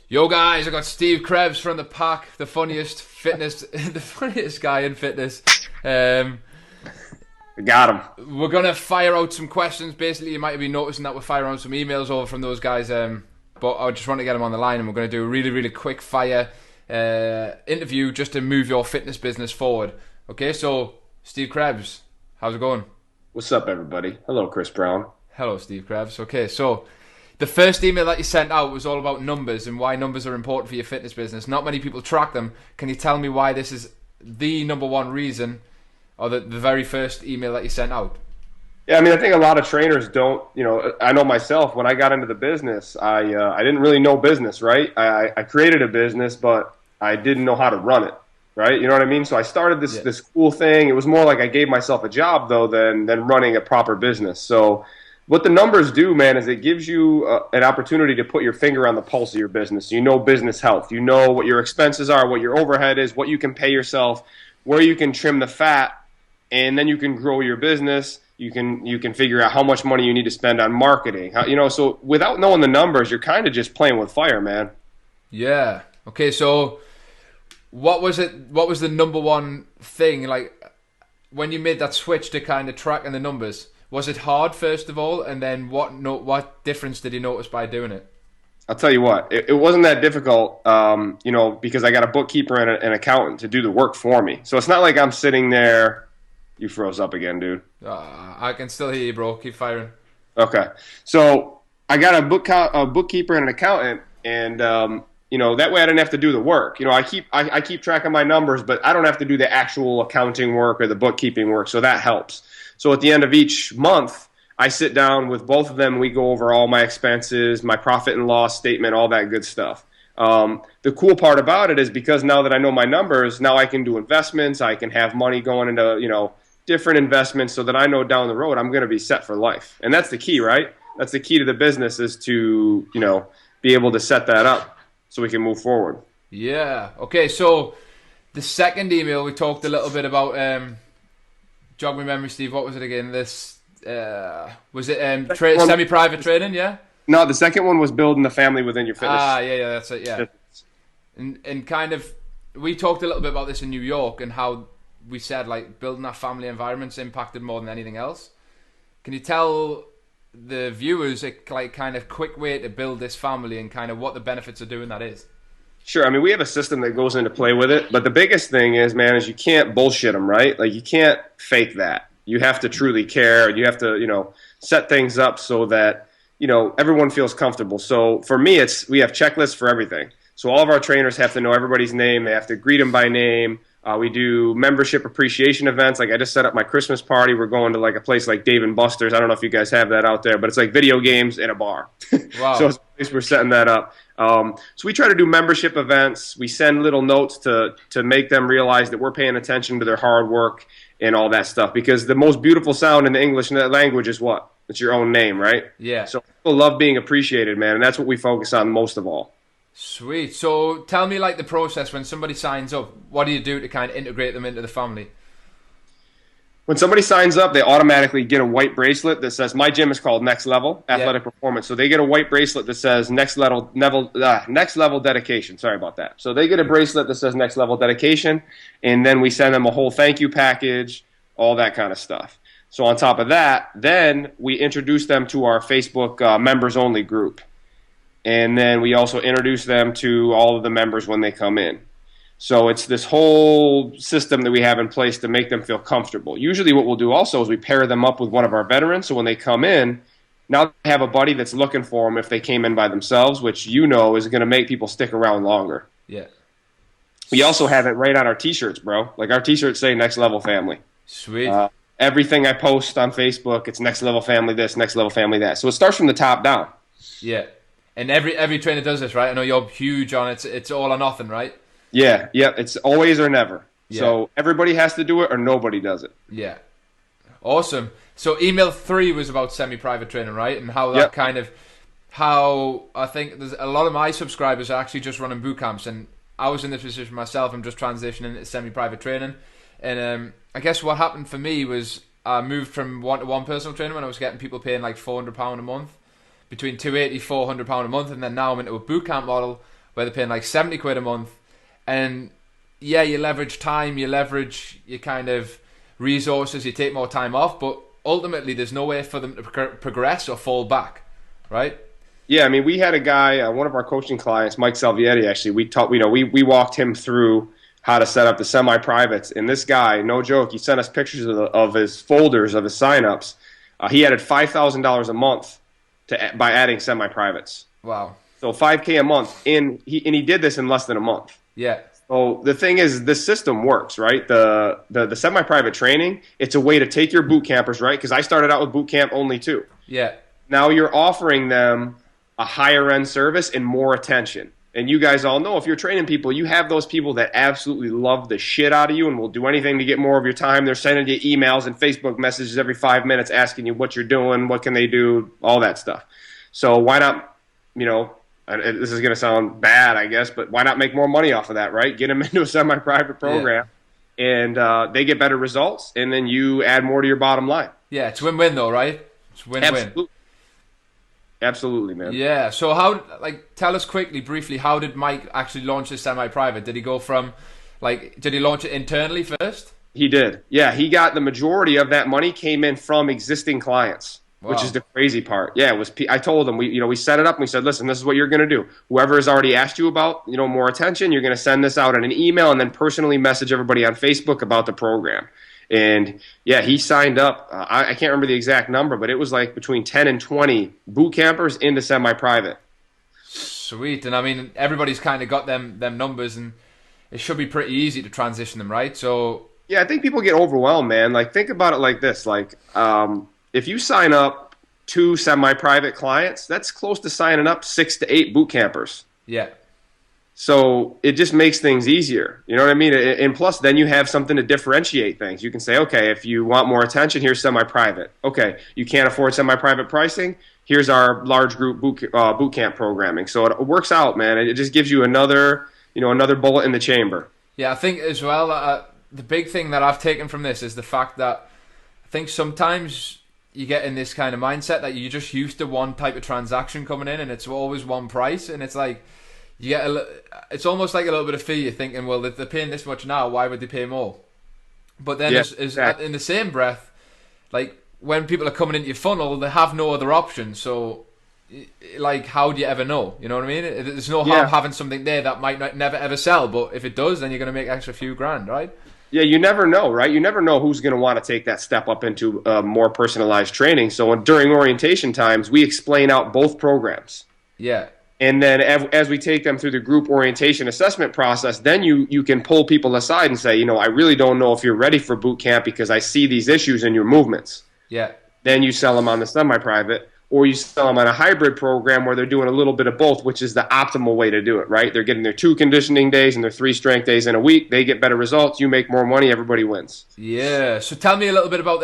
Yo guys, I got Steve Krebs from the pack, the funniest fitness, the funniest guy in fitness. Um, Got him. we're gonna fire out some questions. Basically, you might be noticing that we're firing out some emails over from those guys. But I just want to get them on the line, and we're gonna do a really, really quick fire interview just to move your fitness business forward. Okay, so Steve Krebs, how's it going? What's up, everybody? Hello, Chris Brown. Hello, Steve Krebs. Okay, so the first email that you sent out was all about numbers and why numbers are important for your fitness business. Not many people track them. Can you tell me why this is the number one reason, or the very first email that you sent out? Yeah, I mean, I think a lot of trainers don't. I know myself. When I got into the business, I didn't really know business, right? I created a business, but I didn't know how to run it, right? You know what I mean? So I started this cool thing. It was more like I gave myself a job though than running a proper business. So what the numbers do, man, is it gives you an opportunity to put your finger on the pulse of your business. You know business health. You know what your expenses are, what your overhead is, what you can pay yourself, where you can trim the fat, and then you can grow your business. You can figure out how much money you need to spend on marketing. So without knowing the numbers, you're kind of just playing with fire, man. Yeah. Okay, so what was it? What was the number one thing, like, when you made that switch to kind of tracking the numbers? Was it hard, first of all, and then what difference did you notice by doing it? I'll tell you what, it wasn't that difficult, because I got a bookkeeper and an accountant to do the work for me. So it's not like I'm sitting there. You froze up again, dude. I can still hear you, bro. Keep firing. Okay. So I got a bookkeeper and an accountant, and that way I didn't have to do the work. I keep track of my numbers, but I don't have to do the actual accounting work or the bookkeeping work, so that helps. So at the end of each month, I sit down with both of them. We go over all my expenses, my profit and loss statement, all that good stuff. The cool part about it is because now that I know my numbers, now I can do investments. I can have money going into, different investments so that I know down the road I'm going to be set for life. And that's the key, right? That's the key to the business, is to, be able to set that up so we can move forward. Yeah. Okay, so the second email, we talked a little bit about, jog my memory, Steve, what was it again? This, was it semi-private training, yeah? No, the second one was building the family within your fitness. Yeah, that's it, yeah. And kind of, we talked a little bit about this in New York and how we said, like, building that family environment's impacted more than anything else. Can you tell the viewers a kind of quick way to build this family and kind of what the benefits of doing that is? Sure. I mean, we have a system that goes into play with it, but the biggest thing is, man, is you can't bullshit them, right? Like, you can't fake that. You have to truly care. You have to, set things up so that, everyone feels comfortable. So for me, we have checklists for everything. So all of our trainers have to know everybody's name. They have to greet them by name. We do membership appreciation events. Like, I just set up my Christmas party. We're going to like a place like Dave and Buster's. I don't know if you guys have that out there, but it's like video games in a bar. Wow. So it's a place we're setting that up. So we try to do membership events. We send little notes to make them realize that we're paying attention to their hard work and all that stuff. Because the most beautiful sound in the English language is what? It's your own name, right? Yeah. So people love being appreciated, man, and that's what we focus on most of all. Sweet. So tell me, like, the process when somebody signs up. What do you do to kind of integrate them into the family? When somebody signs up, they automatically get a white bracelet that says, my gym is called Next Level Athletic Performance. So they get a white bracelet that says Next Level Dedication. Sorry about that. So they get a bracelet that says Next Level Dedication, and then we send them a whole thank you package, all that kind of stuff. So on top of that, then we introduce them to our Facebook members only group. And then we also introduce them to all of the members when they come in. So it's this whole system that we have in place to make them feel comfortable. Usually what we'll do also is we pair them up with one of our veterans. So when they come in, now they have a buddy that's looking for them if they came in by themselves, which is going to make people stick around longer. Yeah. We also have it right on our T-shirts, bro. Like, our T-shirts say Next Level Family. Sweet. Everything I post on Facebook, it's Next Level Family this, Next Level Family that. So it starts from the top down. Yeah. And every trainer does this, right? I know you're huge on it. It's all or nothing, right? Yeah. It's always or never. Yeah. So everybody has to do it or nobody does it. Yeah. Awesome. So email 3 was about semi-private training, right? And how that how I think there's a lot of my subscribers are actually just running boot camps, and I was in this position myself. I'm just transitioning into semi-private training. And I guess what happened for me was I moved from one-to-one personal training when I was getting people paying like £400 a month, between £280 £400 a month, and then now I'm into a boot camp model where they're paying like 70 quid a month, and yeah, you leverage time, you leverage your kind of resources, you take more time off, but ultimately there's no way for them to progress or fall back, right? Yeah, I mean, we had a guy, one of our coaching clients, Mike Salvietti, actually, we walked him through how to set up the semi-privates, and this guy, no joke, he sent us pictures of his folders of his signups. He added $5,000 a month by adding semi-privates. Wow. So $5K a month, and he did this in less than a month. Yeah. So the thing is, this system works, right? The semi-private training, it's a way to take your boot campers, right? Because I started out with boot camp only too. Yeah. Now you're offering them a higher end service and more attention. And you guys all know, if you're training people, you have those people that absolutely love the shit out of you and will do anything to get more of your time. They're sending you emails and Facebook messages every 5 minutes asking you what you're doing, what can they do, all that stuff. So why not, this is going to sound bad, I guess, but why not make more money off of that, right? Get them into a semi-private program, and they get better results, and then you add more to your bottom line. Yeah, it's win-win though, right? It's win-win. Absolutely, man. Yeah. So tell us quickly, briefly, how did Mike actually launch his semi-private? Did he go from, did he launch it internally first? He did. Yeah, he got the majority of that money came in from existing clients, which is the crazy part. Yeah, it was. I told him we set it up and we said, listen, this is what you're going to do. Whoever has already asked you about more attention, you're going to send this out in an email and then personally message everybody on Facebook about the program. And yeah, he signed up. I can't remember the exact number, but it was like between 10 and 20 boot campers into semi-private. Sweet. And I mean, everybody's kind of got them numbers, and it should be pretty easy to transition them, right? So yeah, I think people get overwhelmed, man. Like, think about it like this. If you sign up 2 semi-private clients, that's close to signing up 6 to 8 boot campers. Yeah. So it just makes things easier. You know what I mean? And plus, then you have something to differentiate things. You can say, okay, if you want more attention, here's semi-private. Okay, you can't afford semi-private pricing, here's our large group boot camp programming. So it works out, man. It just gives you another bullet in the chamber. Yeah, I think as well, the big thing that I've taken from this is the fact that I think sometimes you get in this kind of mindset that you're just used to one type of transaction coming in and it's always one price, and it's like, it's almost like a little bit of fear. You're thinking, well, if they're paying this much now, why would they pay more? But then in the same breath, like when people are coming into your funnel, they have no other option. So, like, how do you ever know? You know what I mean? There's no harm having something there that might never ever sell, but if it does, then you're going to make extra few grand, right? Yeah, you never know, right? You never know who's going to want to take that step up into more personalized training. So during orientation times, we explain out both programs. Yeah. And then as we take them through the group orientation assessment process, then you can pull people aside and say, I really don't know if you're ready for boot camp because I see these issues in your movements. Yeah. Then you sell them on the semi-private, or you sell them on a hybrid program where they're doing a little bit of both, which is the optimal way to do it, right? They're getting their 2 conditioning days and their 3 strength days in a week. They get better results. You make more money. Everybody wins. Yeah. So tell me a little bit about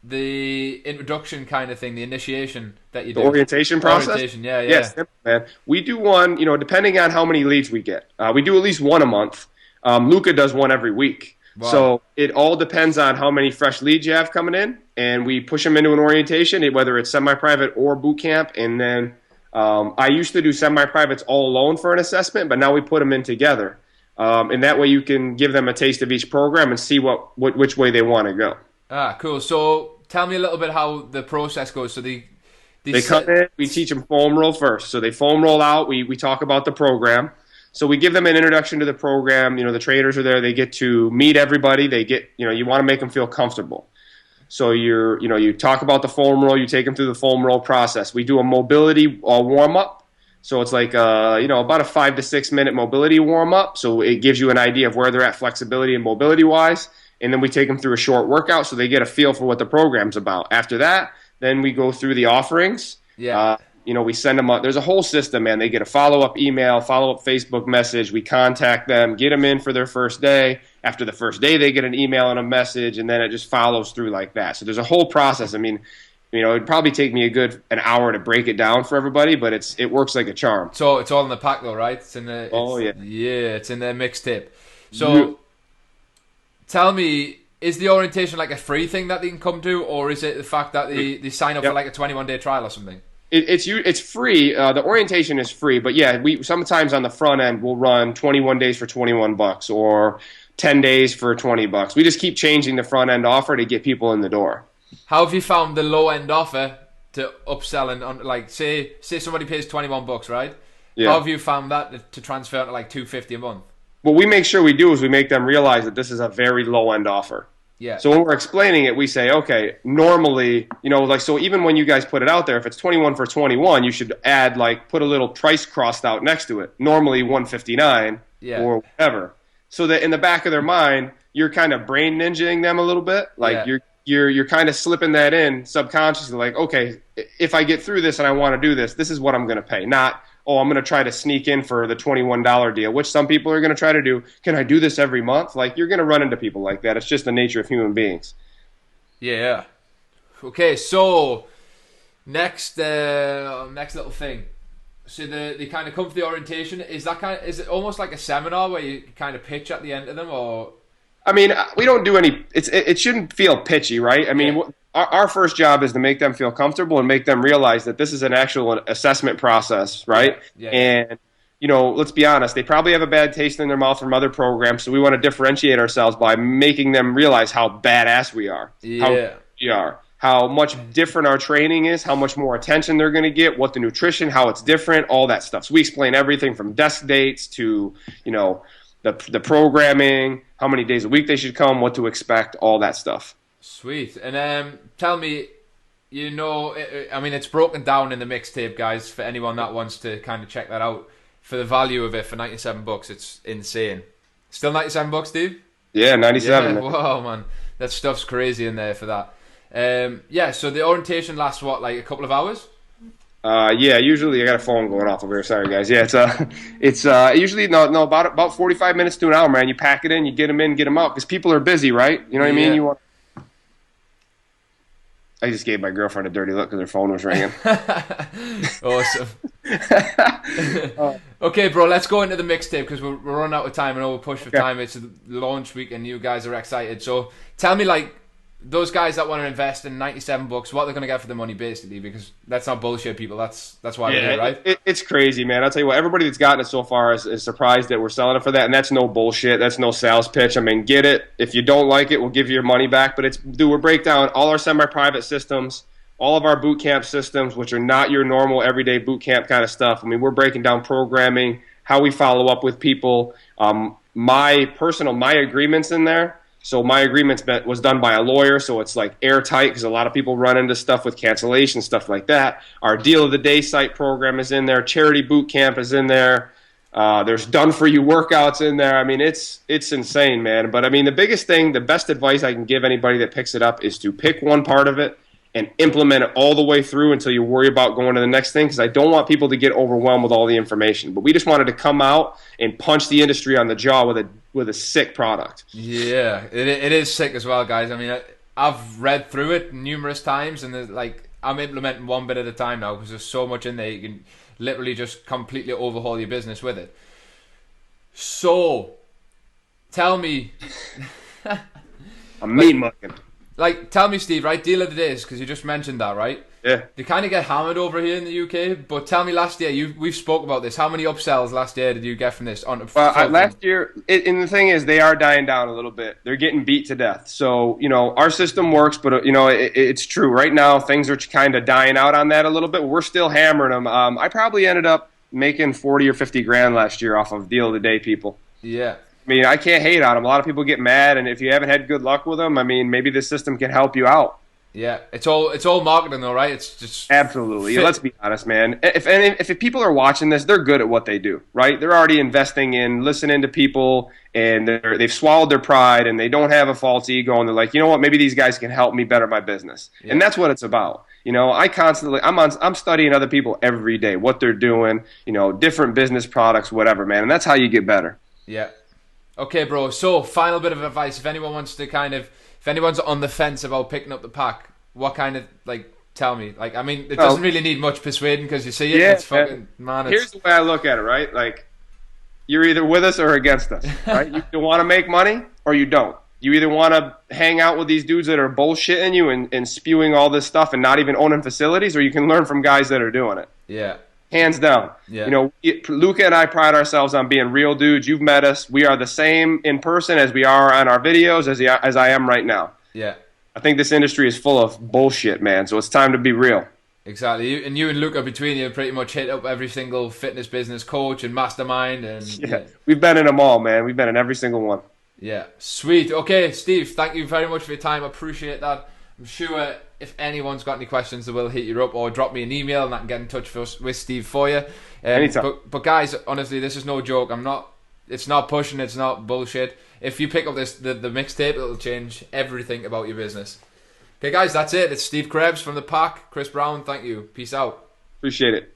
the introduction kind of thing, the initiation that you do. The orientation process? Orientation, yeah. Yes, man. We do one, depending on how many leads we get. We do at least one a month. Luca does one every week. Wow. So it all depends on how many fresh leads you have coming in, and we push them into an orientation, whether it's semi-private or boot camp. And then I used to do semi-privates all alone for an assessment, but now we put them in together. And that way you can give them a taste of each program and see which way they want to go. Ah, cool. So tell me a little bit how the process goes. So they come in, we teach them foam roll first. So they foam roll out, we talk about the program. So we give them an introduction to the program. The trainers are there. They get to meet everybody. They get, you want to make them feel comfortable. So you talk about the foam roll. You take them through the foam roll process. We do a mobility warm up. So it's like about a 5 to 6 minute mobility warm up. So it gives you an idea of where they're at flexibility and mobility wise. And then we take them through a short workout so they get a feel for what the program's about. After that, then we go through the offerings. Yeah. We send them up. There's a whole system, man. They get a follow-up email, follow-up Facebook message. We contact them, get them in for their first day. After the first day, they get an email and a message, and then it just follows through like that. So there's a whole process. I mean, it'd probably take me an hour to break it down for everybody, but it works like a charm. So it's all in the pack, though, right? It's in the. It's in the mixtape. So tell me, is the orientation like a free thing that they can come to, or is it the fact that they sign up for like a 21-day trial or something? It's free. The orientation is free, but yeah, we sometimes on the front end we'll run 21 days for $21 or 10 days for $20. We just keep changing the front end offer to get people in the door. How have you found the low end offer to upsell and on, like say somebody pays $21, right? Yeah. How have you found that to transfer to like $250 a month? What we make sure we do is we make them realize that this is a very low end offer. Yeah. So when we're explaining it, we say, okay, normally, like, so even when you guys put it out there, if it's 21 for 21, you should add, like, put a little price crossed out next to it. Normally 159 or whatever. So that in the back of their mind, you're kind of brain ninjaing them a little bit. Like you're kind of slipping that in subconsciously, like, okay, if I get through this and I want to do this, this is what I'm going to pay. Not, oh, I'm going to try to sneak in for the $21 deal, which some people are going to try to do. Can I do this every month? Like, you're going to run into people like that. It's just the nature of human beings. Yeah. Okay, so next little thing. So they kind of come for the orientation. Is it almost like a seminar where you kind of pitch at the end of them, or? I mean, we don't do any. It shouldn't feel pitchy, right? I mean, our first job is to make them feel comfortable and make them realize that this is an actual assessment process, right? Yeah. And let's be honest, they probably have a bad taste in their mouth from other programs, so we want to differentiate ourselves by making them realize how badass we are, how good we are, how much different our training is, how much more attention they're going to get, what the nutrition, how it's different, all that stuff. So we explain everything from desk dates to the programming, how many days a week they should come, what to expect, all that stuff. Sweet. And tell me, I mean, it's broken down in the mixtape, guys, for anyone that wants to kind of check that out. For the value of it, for $97, it's insane. Still $97, Steve? Yeah, 97. Yeah, whoa, man. That stuff's crazy in there for that. So the orientation lasts, what, like a couple of hours? Yeah, usually I got a phone going off over here. Sorry, guys. Yeah, it's usually about 45 minutes to an hour, man. You pack it in, you get them in, get them out, because people are busy, right? You know what I mean? I just gave my girlfriend a dirty look because her phone was ringing. Awesome. Okay, bro, let's go into the mixtape because we're running out of time and we're pushed for time. It's the launch week and you guys are excited. So tell me, like, those guys that want to invest in $97, what they're going to get for the money, basically, because that's not bullshit, people. That's why we're here, right? It's crazy, man. I'll tell you what, everybody that's gotten it so far is surprised that we're selling it for that, and that's no bullshit. That's no sales pitch. I mean, get it. If you don't like it, we'll give you your money back. But we'll break down all our semi-private systems, all of our boot camp systems, which are not your normal everyday boot camp kind of stuff. I mean, we're breaking down programming, how we follow up with people, my agreements in there. So my agreement was done by a lawyer, so it's like airtight because a lot of people run into stuff with cancellation, stuff like that. Our Deal of the Day site program is in there. Charity Boot Camp is in there. There's done-for-you workouts in there. I mean, it's insane, man. But, I mean, the biggest thing, the best advice I can give anybody that picks it up is to pick one part of it and implement it all the way through until you worry about going to the next thing, because I don't want people to get overwhelmed with all the information. But we just wanted to come out and punch the industry on the jaw with a sick product. Yeah, it is sick as well, guys. I mean, I've read through it numerous times, and I'm implementing one bit at a time now because there's so much in there. You can literally just completely overhaul your business with it. So, tell me... I'm mean mucking. Like, tell me, Steve, right? Deal of the Days, because you just mentioned that, right? Yeah. They kind of get hammered over here in the UK, but tell me last year, we've spoke about this. How many upsells last year did you get from this? Last year, and the thing is, they are dying down a little bit. They're getting beat to death. So, our system works, but, it's true. Right now, things are kind of dying out on that a little bit. We're still hammering them. I probably ended up making 40 or 50 grand last year off of Deal of the Day people. Yeah. I mean, I can't hate on them. A lot of people get mad, and if you haven't had good luck with them, I mean, maybe this system can help you out. Yeah, it's all marketing though, right? It's just absolutely. Let's be honest, man. If people are watching this, they're good at what they do, right? They're already investing in listening to people, and they've swallowed their pride, and they don't have a false ego, and they're like, you know what? Maybe these guys can help me better my business, and that's what it's about. I'm studying other people every day, what they're doing, different business products, whatever, man, and that's how you get better. Yeah. Okay, bro. So, final bit of advice. If anyone wants to if anyone's on the fence about picking up the pack, what kind of, tell me. I mean, it doesn't really need much persuading because you see it, it's fucking, man. Here's the way I look at it, right? Like, you're either with us or against us, right? You want to make money or you don't. You either want to hang out with these dudes that are bullshitting you and spewing all this stuff and not even owning facilities, or you can learn from guys that are doing it. Yeah. Hands down. Yeah. You know, Luca and I pride ourselves on being real dudes. You've met us. We are the same in person as we are on our videos, as I am right now. Yeah. I think this industry is full of bullshit, man. So it's time to be real. Exactly. You and Luca, between you, pretty much hit up every single fitness business coach and mastermind. And yeah. We've been in them all, man. We've been in every single one. Yeah. Sweet. Okay, Steve, thank you very much for your time. I appreciate that. I'm sure if anyone's got any questions, they will hit you up or drop me an email and I can get in touch with Steve for you. Anytime. But guys, honestly, this is no joke. It's not pushing. It's not bullshit. If you pick up the mixtape, it'll change everything about your business. Okay, guys, that's it. It's Steve Krebs from the pack. Chris Brown, thank you. Peace out. Appreciate it.